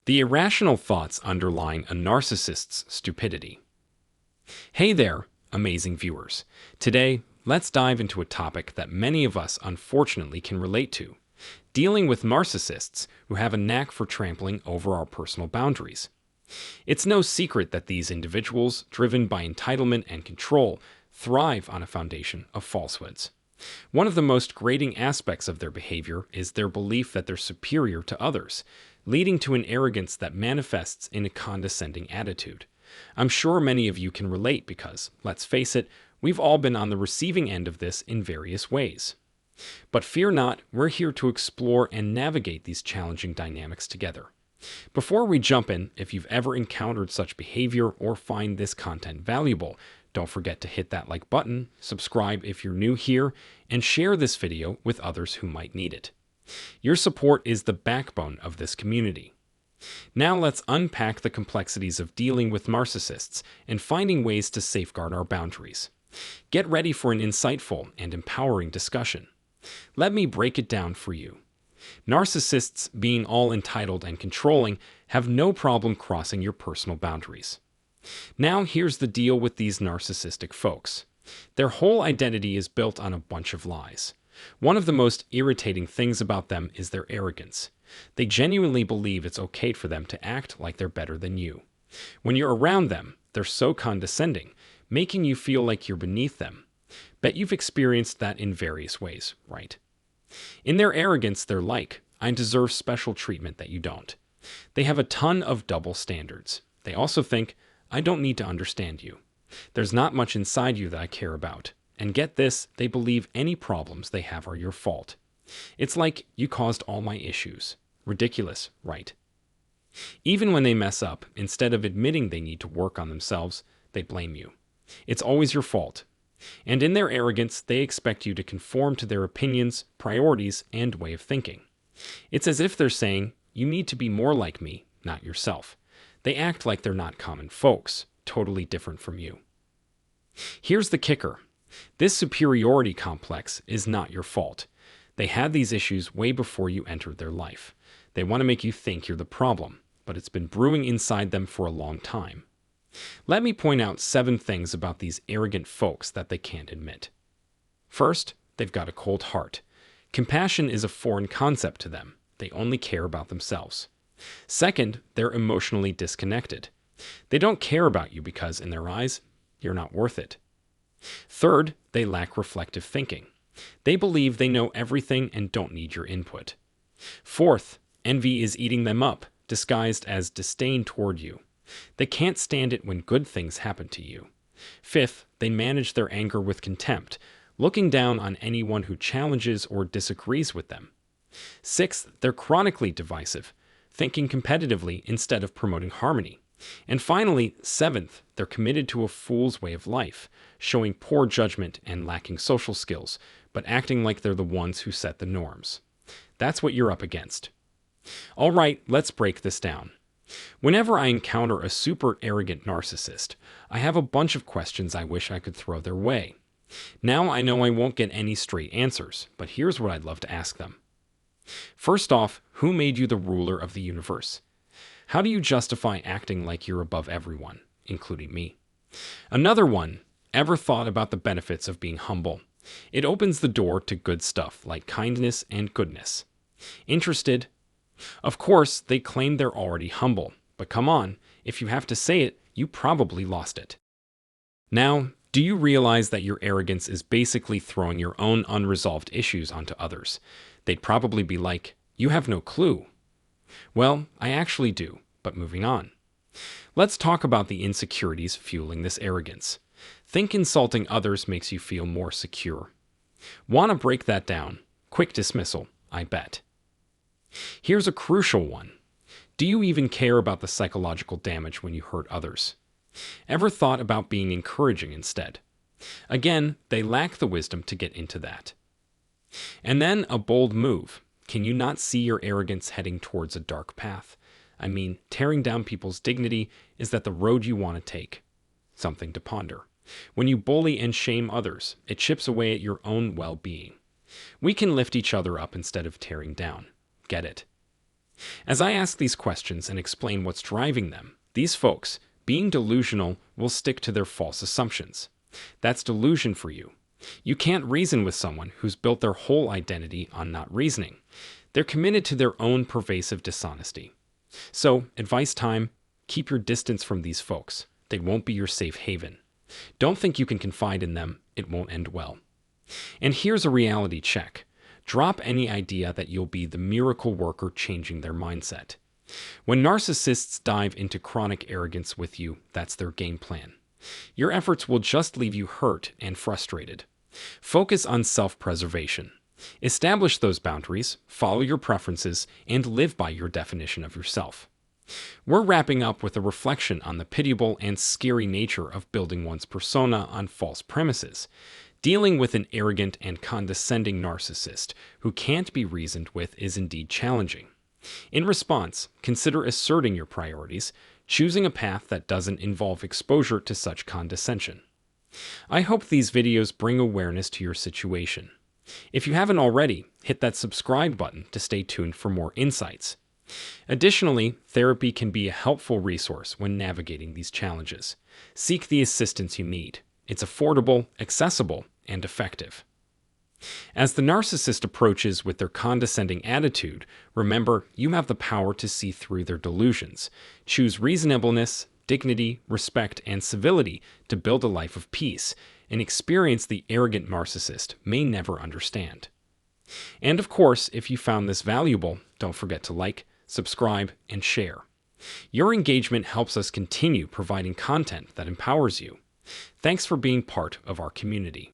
The irrational thoughts underlying a narcissist's stupidity. Hey there, amazing viewers. Today, let's dive into a topic that many of us unfortunately can relate to, dealing with narcissists who have a knack for trampling over our personal boundaries. It's no secret that these individuals, driven by entitlement and control, thrive on a foundation of falsehoods. One of the most grating aspects of their behavior is their belief that they're superior to others, leading to an arrogance that manifests in a condescending attitude. I'm sure many of you can relate because, let's face it, we've all been on the receiving end of this in various ways. But fear not, we're here to explore and navigate these challenging dynamics together. Before we jump in, if you've ever encountered such behavior or find this content valuable, don't forget to hit that like button, subscribe if you're new here, and share this video with others who might need it. Your support is the backbone of this community. Now let's unpack the complexities of dealing with narcissists and finding ways to safeguard our boundaries. Get ready for an insightful and empowering discussion. Let me break it down for you. Narcissists, being all entitled and controlling, have no problem crossing your personal boundaries. Now here's the deal with these narcissistic folks. Their whole identity is built on a bunch of lies. One of the most irritating things about them is their arrogance. They genuinely believe it's okay for them to act like they're better than you. When you're around them, they're so condescending, making you feel like you're beneath them. Bet you've experienced that in various ways, right? In their arrogance, they're like, I deserve special treatment that you don't. They have a ton of double standards. They also think, I don't need to understand you. There's not much inside you that I care about. And get this, they believe any problems they have are your fault. It's like, you caused all my issues. Ridiculous, right? Even when they mess up, instead of admitting they need to work on themselves, they blame you. It's always your fault. And in their arrogance, they expect you to conform to their opinions, priorities, and way of thinking. It's as if they're saying, you need to be more like me, not yourself. They act like they're not common folks, totally different from you. Here's the kicker. This superiority complex is not your fault. They had these issues way before you entered their life. They want to make you think you're the problem, but it's been brewing inside them for a long time. Let me point out 7 things about these arrogant folks that they can't admit. First, they've got a cold heart. Compassion is a foreign concept to them. They only care about themselves. Second, they're emotionally disconnected. They don't care about you because, in their eyes, you're not worth it. Third, they lack reflective thinking. They believe they know everything and don't need your input. Fourth, envy is eating them up, disguised as disdain toward you. They can't stand it when good things happen to you. Fifth, they manage their anger with contempt, looking down on anyone who challenges or disagrees with them. Sixth, they're chronically divisive, thinking competitively instead of promoting harmony. And finally, seventh, they're committed to a fool's way of life, showing poor judgment and lacking social skills, but acting like they're the ones who set the norms. That's what you're up against. All right, let's break this down. Whenever I encounter a super arrogant narcissist, I have a bunch of questions I wish I could throw their way. Now I know I won't get any straight answers, but here's what I'd love to ask them. First off, who made you the ruler of the universe? How do you justify acting like you're above everyone, including me? Another one, ever thought about the benefits of being humble? It opens the door to good stuff like kindness and goodness. Interested? Of course, they claim they're already humble, but come on, if you have to say it, you probably lost it. Now, do you realize that your arrogance is basically throwing your own unresolved issues onto others? They'd probably be like, you have no clue. Well, I actually do, but moving on. Let's talk about the insecurities fueling this arrogance. Think insulting others makes you feel more secure. Want to break that down? Quick dismissal, I bet. Here's a crucial one. Do you even care about the psychological damage when you hurt others? Ever thought about being encouraging instead? Again, they lack the wisdom to get into that. And then a bold move. Can you not see your arrogance heading towards a dark path? I mean, tearing down people's dignity, is that the road you want to take? Something to ponder. When you bully and shame others, it chips away at your own well-being. We can lift each other up instead of tearing down. Get it? As I ask these questions and explain what's driving them, these folks, being delusional, will stick to their false assumptions. That's delusion for you. You can't reason with someone who's built their whole identity on not reasoning. They're committed to their own pervasive dishonesty. So, advice time, keep your distance from these folks. They won't be your safe haven. Don't think you can confide in them. It won't end well. And here's a reality check. Drop any idea that you'll be the miracle worker changing their mindset. When narcissists dive into chronic arrogance with you, that's their game plan. Your efforts will just leave you hurt and frustrated. Focus on self-preservation. Establish those boundaries, follow your preferences, and live by your definition of yourself. We're wrapping up with a reflection on the pitiable and scary nature of building one's persona on false premises. Dealing with an arrogant and condescending narcissist who can't be reasoned with is indeed challenging. In response, consider asserting your priorities, choosing a path that doesn't involve exposure to such condescension. I hope these videos bring awareness to your situation. If you haven't already, hit that subscribe button to stay tuned for more insights. Additionally, therapy can be a helpful resource when navigating these challenges. Seek the assistance you need. It's affordable, accessible, and effective. As the narcissist approaches with their condescending attitude, remember, you have the power to see through their delusions. Choose reasonableness, dignity, respect, and civility to build a life of peace, an experience the arrogant narcissist may never understand. And of course, if you found this valuable, don't forget to like, subscribe, and share. Your engagement helps us continue providing content that empowers you. Thanks for being part of our community.